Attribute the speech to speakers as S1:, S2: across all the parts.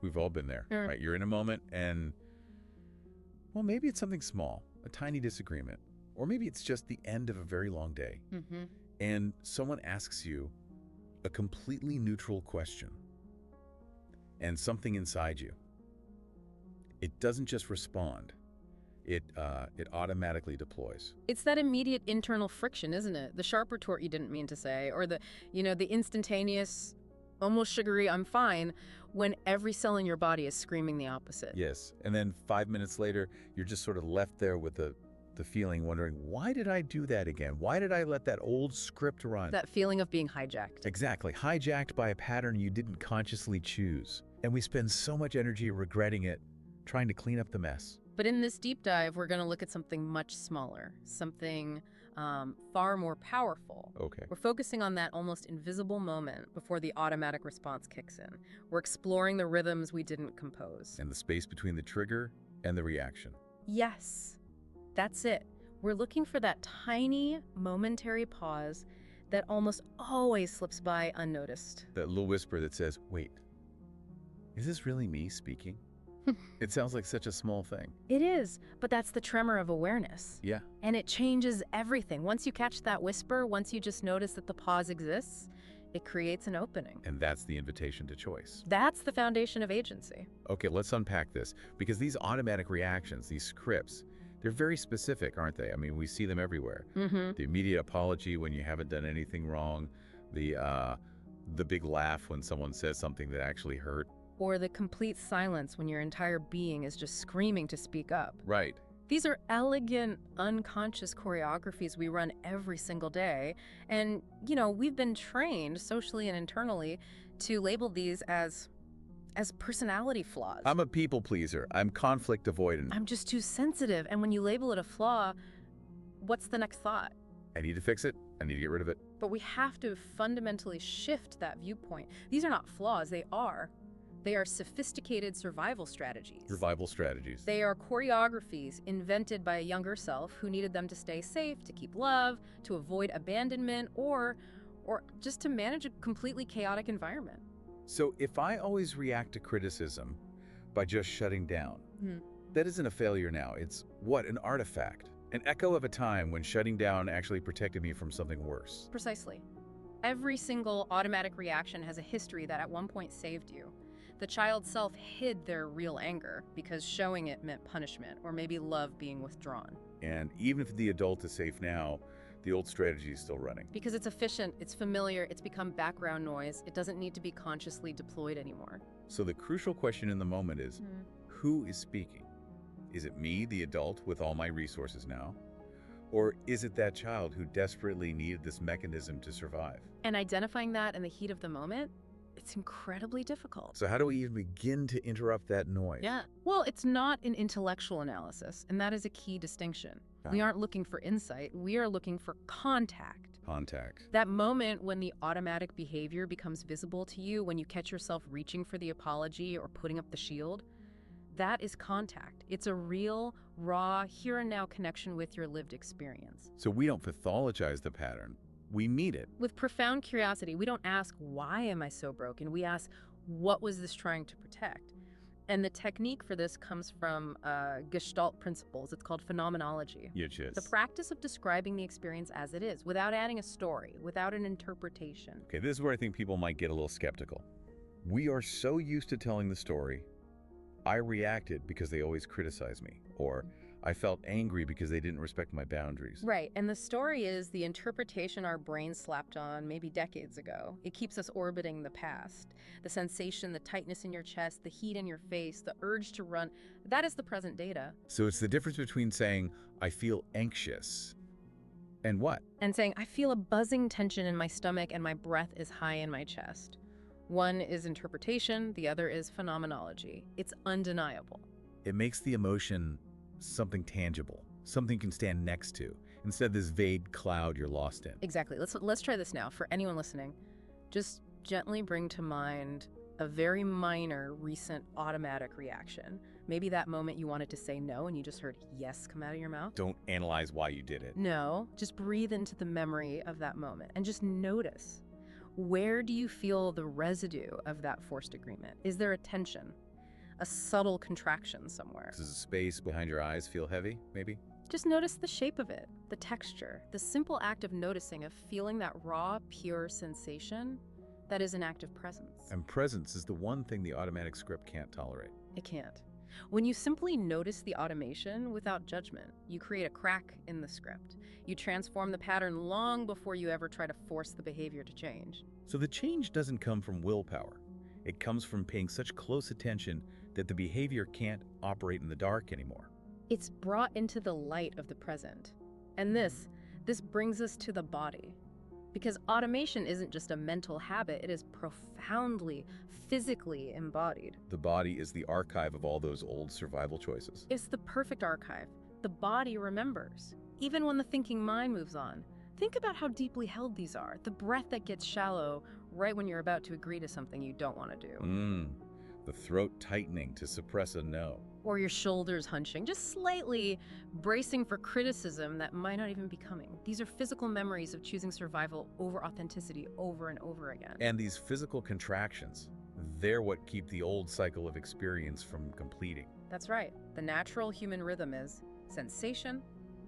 S1: We've all been there, right? You're in a moment and, well, maybe it's something small, a tiny disagreement, or maybe it's just the end of a very long day. And someone asks you a completely neutral question, and something inside you, it doesn't just respond, it automatically deploys.
S2: It's that immediate internal friction, isn't it? The sharp retort you didn't mean to say, or the instantaneous, almost sugary, I'm fine, when every cell in your body is screaming the opposite.
S1: Yes, and then 5 minutes later, you're just sort of left there with the feeling, wondering, why did I do that again? Why did I let that old script run?
S2: That feeling of being hijacked.
S1: Exactly, hijacked by a pattern you didn't consciously choose. And we spend so much energy regretting it, trying to clean up the mess.
S2: But in this deep dive, we're going to look at something much smaller, something far more powerful.
S1: Okay.
S2: We're focusing on that almost invisible moment before the automatic response kicks in. We're exploring the rhythms we didn't compose.
S1: And the space between the trigger and the reaction.
S2: Yes, that's it. We're looking for that tiny, momentary pause that almost always slips by unnoticed.
S1: That little whisper that says, wait, is this really me speaking? It sounds like such a small thing.
S2: It is, but that's the tremor of awareness.
S1: Yeah.
S2: And it changes everything. Once you catch that whisper, once you just notice that the pause exists, it creates an opening.
S1: And that's the invitation to choice.
S2: That's the foundation of agency.
S1: Okay, let's unpack this, because these automatic reactions, these scripts, they're very specific, aren't they? I mean, we see them everywhere. The immediate apology when you haven't done anything wrong, the big laugh when someone says something that actually hurt.
S2: Or the complete silence when your entire being is just screaming to speak up.
S1: Right.
S2: These are elegant, unconscious choreographies we run every single day. And, we've been trained socially and internally to label these as personality flaws.
S1: I'm a people pleaser. I'm conflict avoidant.
S2: I'm just too sensitive. And when you label it a flaw, what's the next thought?
S1: I need to fix it. I need to get rid of it.
S2: But we have to fundamentally shift that viewpoint. These are not flaws. They are sophisticated survival strategies.
S1: Survival strategies.
S2: They are choreographies invented by a younger self who needed them to stay safe, to keep love, to avoid abandonment, or just to manage a completely chaotic environment.
S1: So if I always react to criticism by just shutting down, that isn't a failure now. It's what? An artifact. An echo of a time when shutting down actually protected me from something worse.
S2: Precisely. Every single automatic reaction has a history that at one point saved you. The child self hid their real anger because showing it meant punishment or maybe love being withdrawn.
S1: And even if the adult is safe now, the old strategy is still running.
S2: Because it's efficient, it's familiar, it's become background noise. It doesn't need to be consciously deployed anymore.
S1: So the crucial question in the moment is, who is speaking? Is it me, the adult, with all my resources now? Or is it that child who desperately needed this mechanism to survive?
S2: And identifying that in the heat of the moment, it's incredibly difficult.
S1: So how do we even begin to interrupt that noise?
S2: Yeah. Well, it's not an intellectual analysis, and that is a key distinction. We aren't looking for insight. We are looking for contact.
S1: Contact.
S2: That moment when the automatic behavior becomes visible to you, when you catch yourself reaching for the apology or putting up the shield, that is contact. It's a real, raw, here and now connection with your lived experience.
S1: So we don't pathologize the pattern. We meet it.
S2: With profound curiosity, we don't ask, why am I so broken? We ask, what was this trying to protect? And the technique for this comes from Gestalt principles. It's called phenomenology.
S1: Yes.
S2: The practice of describing the experience as it is, without adding a story, without an interpretation.
S1: Okay, this is where I think people might get a little skeptical. We are so used to telling the story, I reacted because they always criticize me, or I felt angry because they didn't respect my boundaries.
S2: Right, and the story is the interpretation our brain slapped on maybe decades ago. It keeps us orbiting the past. The sensation, the tightness in your chest, the heat in your face, the urge to run, that is the present data.
S1: So it's the difference between saying, I feel anxious, and what?
S2: And saying, I feel a buzzing tension in my stomach and my breath is high in my chest. One is interpretation, the other is phenomenology. It's undeniable.
S1: It makes the emotion something tangible, something you can stand next to, instead of this vague cloud you're lost in.
S2: Exactly. Let's try this now. For anyone listening, just gently bring to mind a very minor, recent automatic reaction. Maybe that moment you wanted to say no and you just heard yes come out of your mouth.
S1: Don't analyze why you did it.
S2: No, just breathe into the memory of that moment and just notice. Where do you feel the residue of that forced agreement? Is there a tension? a subtle contraction somewhere.
S1: Does the space behind your eyes feel heavy, maybe?
S2: Just notice the shape of it, the texture, the simple act of noticing, of feeling that raw, pure sensation. That is an act of presence.
S1: And presence is the one thing the automatic script can't tolerate.
S2: It can't. When you simply notice the automation without judgment, you create a crack in the script. You transform the pattern long before you ever try to force the behavior to change.
S1: So the change doesn't come from willpower. It comes from paying such close attention that the behavior can't operate in the dark anymore.
S2: It's brought into the light of the present. And this brings us to the body. Because automation isn't just a mental habit, it is profoundly, physically embodied.
S1: The body is the archive of all those old survival choices.
S2: It's the perfect archive. The body remembers, even when the thinking mind moves on. Think about how deeply held these are. The breath that gets shallow right when you're about to agree to something you don't want to do.
S1: The throat tightening to suppress a no.
S2: Or your shoulders hunching, just slightly bracing for criticism that might not even be coming. These are physical memories of choosing survival over authenticity over and over again.
S1: And these physical contractions, they're what keep the old cycle of experience from completing.
S2: That's right. The natural human rhythm is sensation,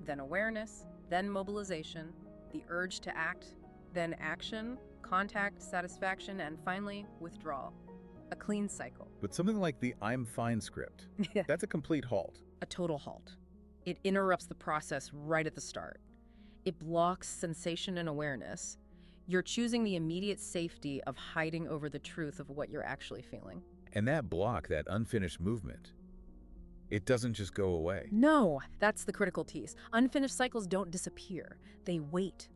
S2: then awareness, then mobilization, the urge to act, then action, contact, satisfaction, and finally, withdrawal. A clean cycle.
S1: But something like the I'm fine script, that's a complete halt.
S2: A total halt. It interrupts the process right at the start. It blocks sensation and awareness. You're choosing the immediate safety of hiding over the truth of what you're actually feeling.
S1: And that block, that unfinished movement, it doesn't just go away.
S2: No, that's the critical tease. Unfinished cycles don't disappear. They wait.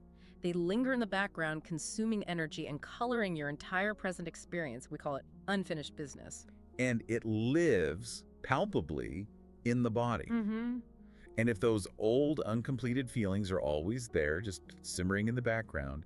S2: They linger in the background, consuming energy and coloring your entire present experience. We call it unfinished business.
S1: And it lives palpably in the body. And if those old, uncompleted feelings are always there, just simmering in the background,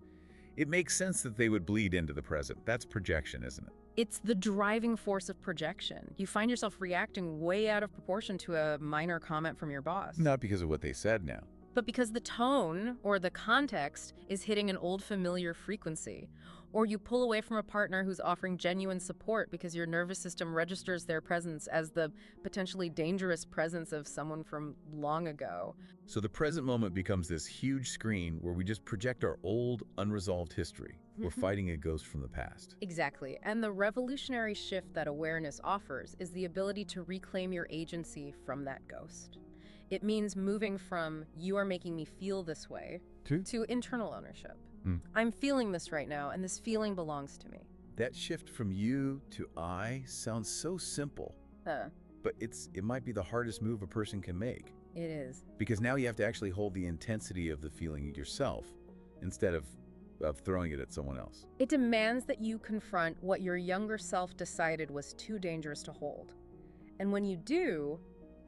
S1: it makes sense that they would bleed into the present. That's projection, isn't it?
S2: It's the driving force of projection. You find yourself reacting way out of proportion to a minor comment from your boss.
S1: Not because of what they said now,
S2: but because the tone or the context is hitting an old familiar frequency. Or you pull away from a partner who's offering genuine support because your nervous system registers their presence as the potentially dangerous presence of someone from long ago.
S1: So the present moment becomes this huge screen where we just project our old, unresolved history. We're fighting a ghost from the past.
S2: Exactly. And the revolutionary shift that awareness offers is the ability to reclaim your agency from that ghost. It means moving from, you are making me feel this way, to internal ownership. I'm feeling this right now, and this feeling belongs to me.
S1: That shift from you to I sounds so simple, but it might be the hardest move a person can make.
S2: It is.
S1: Because now you have to actually hold the intensity of the feeling yourself instead of throwing it at someone else.
S2: It demands that you confront what your younger self decided was too dangerous to hold. And when you do,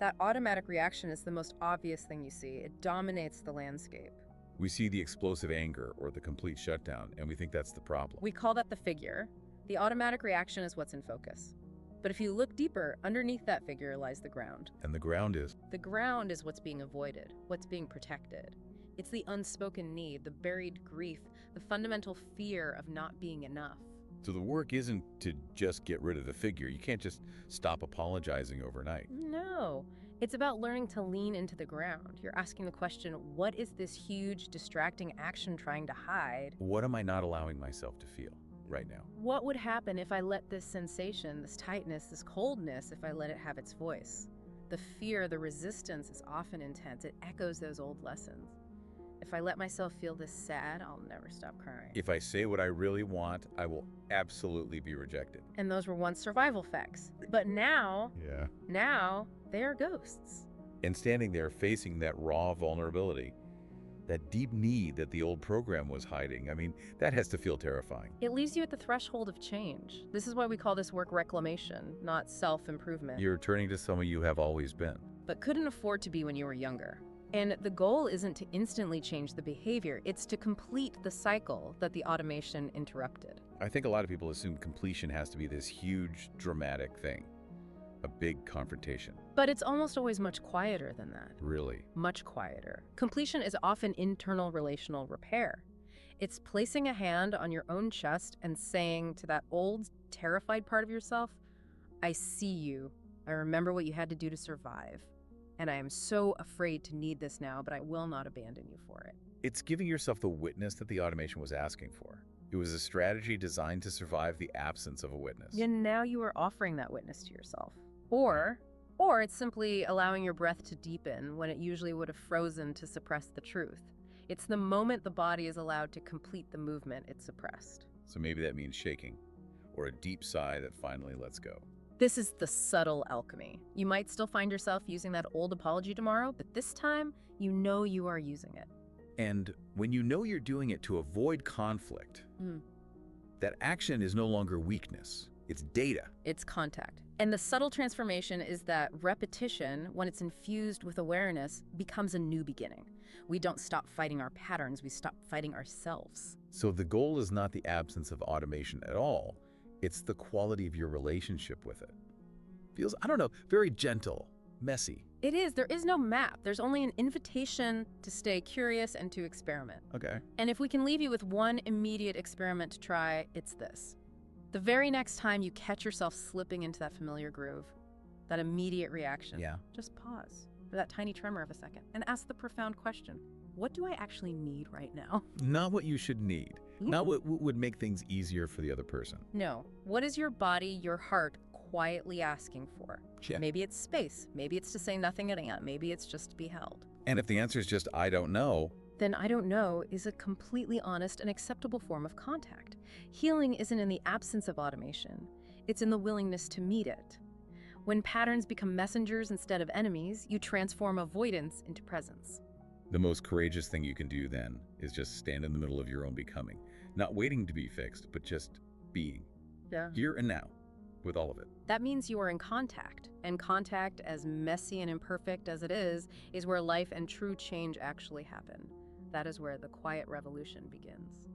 S2: that automatic reaction is the most obvious thing you see. It dominates the landscape.
S1: We see the explosive anger or the complete shutdown, and we think that's the problem.
S2: We call that the figure. The automatic reaction is what's in focus. But if you look deeper, underneath that figure lies the ground.
S1: And the ground is?
S2: The ground is what's being avoided, what's being protected. It's the unspoken need, the buried grief, the fundamental fear of not being enough.
S1: So the work isn't to just get rid of the figure. You can't just stop apologizing overnight.
S2: No. It's about learning to lean into the ground. You're asking the question, what is this huge, distracting action trying to hide?
S1: What am I not allowing myself to feel right now?
S2: What would happen if I let this sensation, this tightness, this coldness, if I let it have its voice? The fear, the resistance is often intense. It echoes those old lessons. If I let myself feel this sad, I'll never stop crying.
S1: If I say what I really want, I will absolutely be rejected.
S2: And those were once survival facts. But now they are ghosts.
S1: And standing there facing that raw vulnerability, that deep need that the old program was hiding, I mean, that has to feel terrifying.
S2: It leaves you at the threshold of change. This is why we call this work reclamation, not self-improvement.
S1: You're returning to someone you have always been.
S2: But couldn't afford to be when you were younger. And the goal isn't to instantly change the behavior, it's to complete the cycle that the automation interrupted.
S1: I think a lot of people assume completion has to be this huge, dramatic thing. A big confrontation.
S2: But it's almost always much quieter than that.
S1: Really?
S2: Much quieter. Completion is often internal relational repair. It's placing a hand on your own chest and saying to that old, terrified part of yourself, I see you, I remember what you had to do to survive. And I am so afraid to need this now, but I will not abandon you for it.
S1: It's giving yourself the witness that the automation was asking for. It was a strategy designed to survive the absence of a witness.
S2: And now you are offering that witness to yourself. Or it's simply allowing your breath to deepen when it usually would have frozen to suppress the truth. It's the moment the body is allowed to complete the movement it suppressed.
S1: So maybe that means shaking, or a deep sigh that finally lets go.
S2: This is the subtle alchemy. You might still find yourself using that old apology tomorrow, but this time, you know you are using it.
S1: And when you know you're doing it to avoid conflict, that action is no longer weakness. It's data.
S2: It's contact. And the subtle transformation is that repetition, when it's infused with awareness, becomes a new beginning. We don't stop fighting our patterns, we stop fighting ourselves.
S1: So the goal is not the absence of automation at all. It's the quality of your relationship with it. Feels, I don't know, very gentle, messy.
S2: It is. There is no map. There's only an invitation to stay curious and to experiment.
S1: Okay.
S2: And if we can leave you with one immediate experiment to try, it's this. The very next time you catch yourself slipping into that familiar groove, that immediate reaction, just pause for that tiny tremor of a second and ask the profound question, what do I actually need right now?
S1: Not what you should need. Not what would make things easier for the other person.
S2: No. What is your body, your heart, quietly asking for?
S1: Yeah.
S2: Maybe it's space. Maybe it's to say nothing at all. Maybe it's just to be held.
S1: And if the answer is just, I don't know,
S2: then I don't know is a completely honest and acceptable form of contact. Healing isn't in the absence of automation. It's in the willingness to meet it. When patterns become messengers instead of enemies, you transform avoidance into presence.
S1: the most courageous thing you can do then is just stand in the middle of your own becoming. Not waiting to be fixed, but just being.
S2: Yeah.
S1: Here and now, with all of it.
S2: That means you are in contact, and contact, as messy and imperfect as it is where life and true change actually happen. That is where the quiet revolution begins.